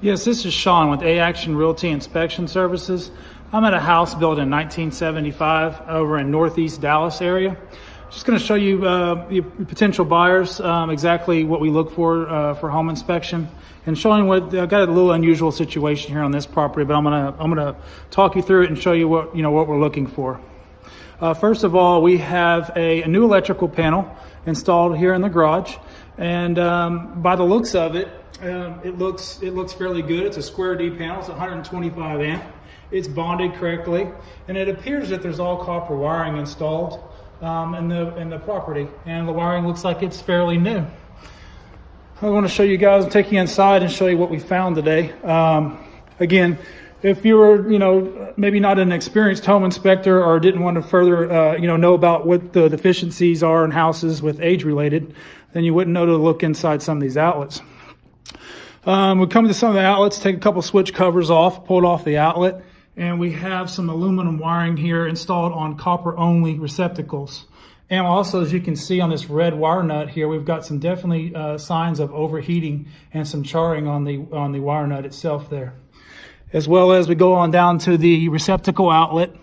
Yes, this is Sean with A-Action Realty Inspection Services. I'm at a house built in 1975 over in Northeast Dallas area. Just going to show you potential buyers exactly what we look for home inspection, and showing what I've got a little unusual situation here on this property, but I'm gonna talk you through it and show you what we're looking for. First of all, we have a new electrical panel installed here in the garage, and by the looks of it, it looks fairly good. It's a square D panel. It's 125 amp. It's bonded correctly, and it appears that there's all copper wiring installed in the property, and the wiring looks like it's fairly new. I want to show you guys, take you inside and show you what we found today. Again, if you were, maybe not an experienced home inspector or didn't want to further, know about what the deficiencies are in houses with age related, then you wouldn't know to look inside some of these outlets. We come to some of the outlets, take a couple switch covers off, pulled off the outlet, and we have some aluminum wiring here installed on copper only receptacles. And also, as you can see on this red wire nut here, we've got some definitely signs of overheating and some charring on the wire nut itself there. As well as we go on down to the receptacle outlet,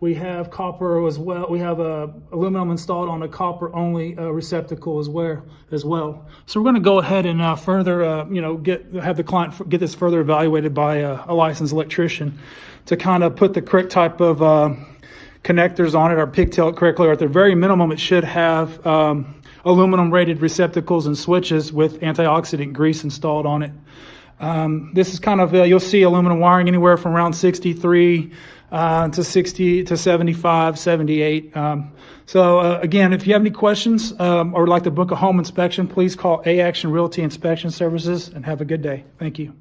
we have copper as well. We have aluminum installed on a copper only receptacle as well. So we're going to go ahead and further, have the client get this further evaluated by a licensed electrician to kind of put the correct type of connectors on it or pigtail it correctly, or at the very minimum, it should have aluminum rated receptacles and switches with antioxidant grease installed on it. This is kind of, you'll see aluminum wiring anywhere from around 63 to 60 to 75, 78. Again, if you have any questions or would like to book a home inspection, please call A-Action Realty Inspection Services, and have a good day. Thank you.